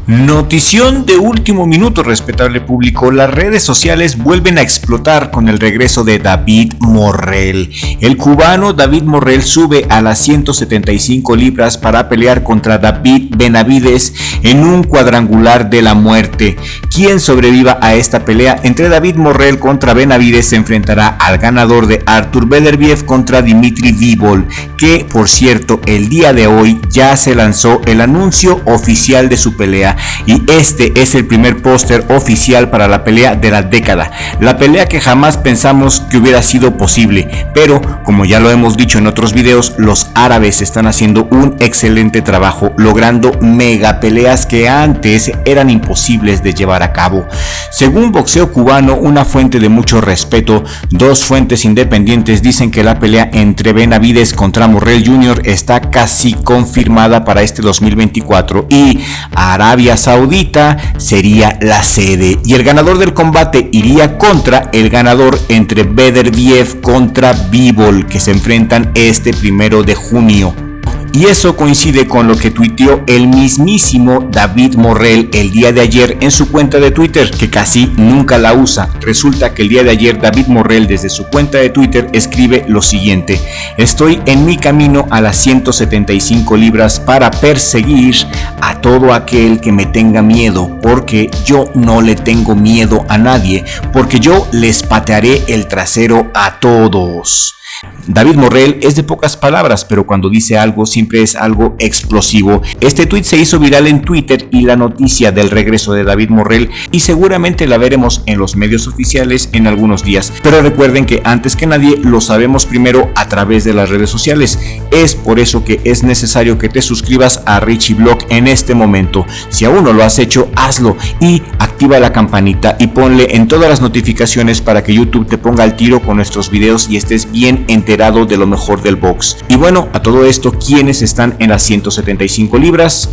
Notición de último minuto, respetable público. Las redes sociales vuelven a explotar con el regreso de David Morrell. El cubano David Morrell sube a las 175 libras para pelear contra David Benavidez en un cuadrangular de la muerte. Quien sobreviva a esta pelea entre David Morrell contra Benavidez se enfrentará al ganador de Artur Beterbiev contra Dmitry Bivol, que por cierto el día de hoy ya se lanzó el anuncio oficial de su pelea. Y este es el primer póster oficial para la pelea de la década, la pelea que jamás pensamos que hubiera sido posible, pero como ya lo hemos dicho en otros videos, los árabes están haciendo un excelente trabajo, logrando mega peleas que antes eran imposibles de llevar a cabo. Según Boxeo Cubano, una fuente de mucho respeto, dos fuentes independientes dicen que la pelea entre Benavidez contra Morrell Jr. está casi confirmada para este 2024 y Arabia Saudita sería la sede, y el ganador del combate iría contra el ganador entre Beterbiev contra Bivol, que se enfrentan este 1 de junio. Y eso coincide con lo que tuiteó el mismísimo David Morrell el día de ayer en su cuenta de Twitter, que casi nunca la usa. Resulta que el día de ayer David Morrell desde su cuenta de Twitter escribe lo siguiente: estoy en mi camino a las 175 libras para perseguir a todo aquel que me tenga miedo, porque yo no le tengo miedo a nadie, porque yo les patearé el trasero a todos. David Morrell es de pocas palabras, pero cuando dice algo siempre es algo explosivo. Este tweet se hizo viral en Twitter y la noticia del regreso de David Morrell, y seguramente la veremos en los medios oficiales en algunos días. Pero recuerden que antes que nadie lo sabemos primero a través de las redes sociales. Es por eso que es necesario que te suscribas a Richie Blog en este momento. Si aún no lo has hecho, hazlo y activa la campanita y ponle en todas las notificaciones para que YouTube te ponga al tiro con nuestros videos y estés bien enterado de lo mejor del box. Y bueno, a todo esto, ¿quiénes están en las 175 libras?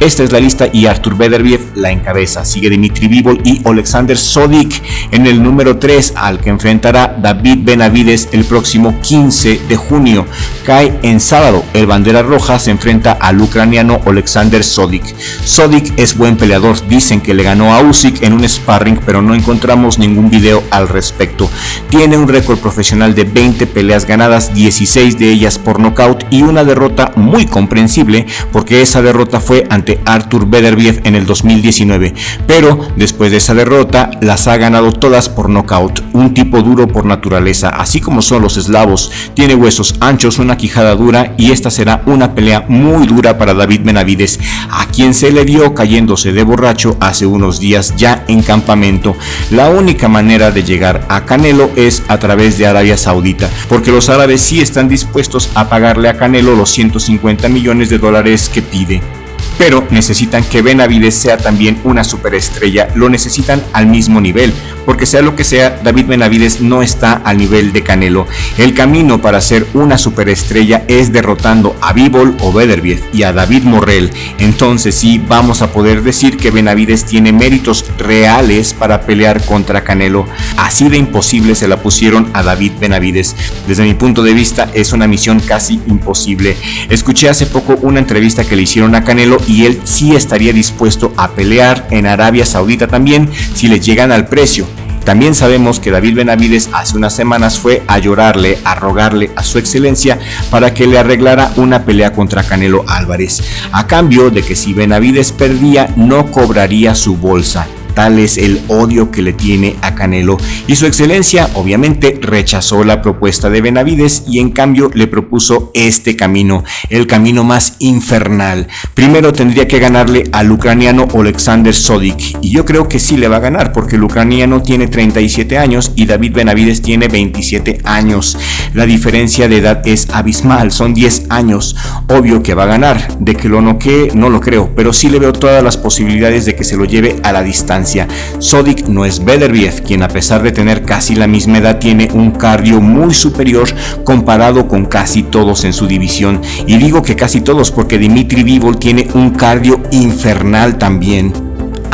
Esta es la lista y Artur Beterbiev la encabeza. Sigue Dmitry Bivol y Alexander Sodik en el número 3, al que enfrentará David Benavidez el próximo 15 de junio. Cae en sábado. El bandera roja se enfrenta al ucraniano Alexander Sodik. Sodik es buen peleador. Dicen que le ganó a Usyk en un sparring, pero no encontramos ningún video al respecto. Tiene un récord profesional de 20 peleas ganadas, 16 de ellas por nocaut y una derrota muy comprensible, porque esa derrota fue ante Artur Beterbiev en el 2019, pero después de esa derrota las ha ganado todas por nocaut. Un tipo duro por naturaleza, así como son los eslavos. Tiene huesos anchos, una quijada dura, y esta será una pelea muy dura para David Benavidez, a quien se le vio cayéndose de borracho hace unos días ya en campamento. La única manera de llegar a Canelo es a través de Arabia Saudita, porque los árabes sí están dispuestos a pagarle a Canelo los $150 millones que pide. Pero necesitan que Benavidez sea también una superestrella, lo necesitan al mismo nivel, porque sea lo que sea, David Benavidez no está al nivel de Canelo. El camino para ser una superestrella es derrotando a Bivol o Beterbiev y a David Morrell. Entonces sí vamos a poder decir que Benavidez tiene méritos reales para pelear contra Canelo. Así de imposible se la pusieron a David Benavidez. Desde mi punto de vista es una misión casi imposible. Escuché hace poco una entrevista que le hicieron a Canelo y él sí estaría dispuesto a pelear en Arabia Saudita también si le llegan al precio. También sabemos que David Benavidez hace unas semanas fue a llorarle, a rogarle a su excelencia para que le arreglara una pelea contra Canelo Álvarez, a cambio de que si Benavidez perdía no cobraría su bolsa. Tal es el odio que le tiene a Canelo, y su excelencia obviamente rechazó la propuesta de Benavidez y en cambio le propuso este camino, el camino más infernal. Primero tendría que ganarle al ucraniano Alexander Sodik, y yo creo que sí le va a ganar, porque el ucraniano tiene 37 años y David Benavidez tiene 27 años. La diferencia de edad es abismal, son 10 años. Obvio que va a ganar. De que lo noquee no lo creo, pero sí le veo todas las posibilidades de que se lo lleve a la distancia. Sodik no es Beterbiev, quien a pesar de tener casi la misma edad tiene un cardio muy superior comparado con casi todos en su división, y digo que casi todos porque Dmitry Bivol tiene un cardio infernal también.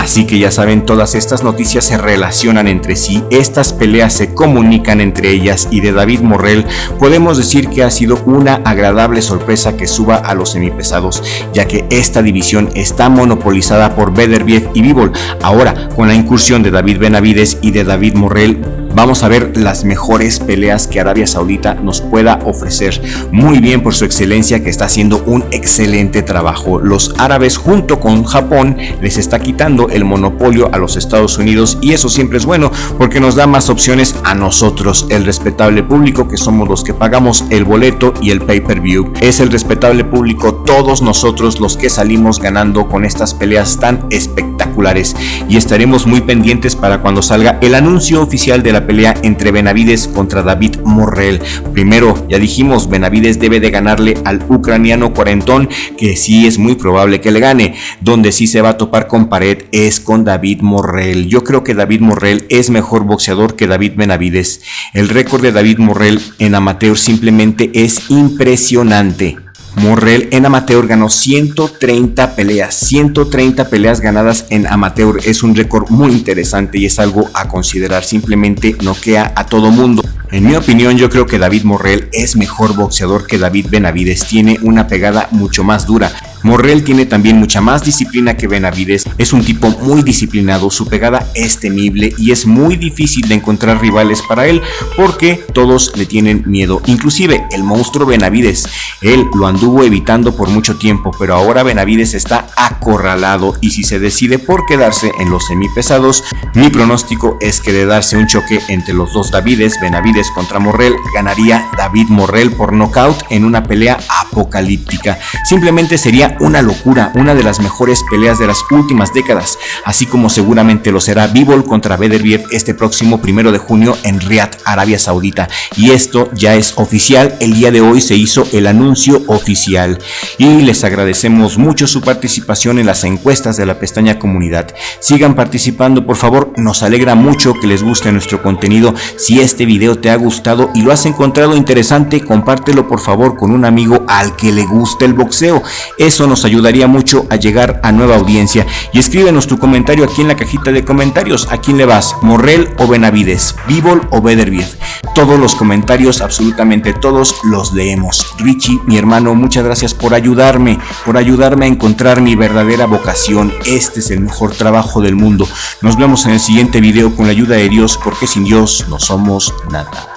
Así que ya saben, todas estas noticias se relacionan entre sí, estas peleas se comunican entre ellas, y de David Morrell podemos decir que ha sido una agradable sorpresa que suba a los semipesados, ya que esta división está monopolizada por Beterbiev y Bivol. Ahora, con la incursión de David Benavides y de David Morrell, vamos a ver las mejores peleas que Arabia Saudita nos pueda ofrecer. Muy bien por su excelencia, que está haciendo un excelente trabajo. Los árabes junto con Japón les está quitando el monopolio a los Estados Unidos, y eso siempre es bueno porque nos da más opciones a nosotros, el respetable público, que somos los que pagamos el boleto y el pay-per-view. Es el respetable público, todos nosotros, los que salimos ganando con estas peleas tan espectaculares, y estaremos muy pendientes para cuando salga el anuncio oficial de la pelea entre Benavides contra David Morrell. Primero, ya dijimos, Benavides debe de ganarle al ucraniano cuarentón, que sí es muy probable que le gane. Donde sí se va a topar con pared es con David Morrell. Yo creo que David Morrell es mejor boxeador que David Benavides. El récord de David Morrell en amateur simplemente es impresionante. Morrell en amateur ganó 130 peleas ganadas en amateur. Es un récord muy interesante y es algo a considerar. Simplemente noquea a todo mundo. En mi opinión, yo creo que David Morrell es mejor boxeador que David Benavides. Tiene una pegada mucho más dura. Morrell tiene también mucha más disciplina que Benavides. Es un tipo muy disciplinado, su pegada es temible y es muy difícil de encontrar rivales para él porque todos le tienen miedo. Inclusive el monstruo Benavides, él lo anduvo evitando por mucho tiempo, pero ahora Benavides está acorralado, y si se decide por quedarse en los semipesados, mi pronóstico es que de darse un choque entre los dos Davides, Benavides contra Morrell, ganaría David Morrell por nocaut en una pelea apocalíptica. Simplemente sería una locura, una de las mejores peleas de las últimas décadas, así como seguramente lo será Bivol contra Beterbiev este próximo 1 de junio en Riad, Arabia Saudita. Y esto ya es oficial, el día de hoy se hizo el anuncio oficial, y les agradecemos mucho su participación en las encuestas de la pestaña comunidad. Sigan participando, por favor, nos alegra mucho que les guste nuestro contenido. Si este video te ha gustado y lo has encontrado interesante, compártelo por favor con un amigo al que le guste el boxeo. Eso nos ayudaría mucho a llegar a nueva audiencia. Y escríbenos tu comentario aquí en la cajita de comentarios. ¿A quién le vas? ¿Morrell o Benavides? ¿Bivol o Beterbiev? Todos los comentarios, absolutamente todos, los leemos. Richie, mi hermano, muchas gracias por ayudarme a encontrar mi verdadera vocación. Este es el mejor trabajo del mundo. Nos vemos en el siguiente video con la ayuda de Dios, porque sin Dios no somos nada.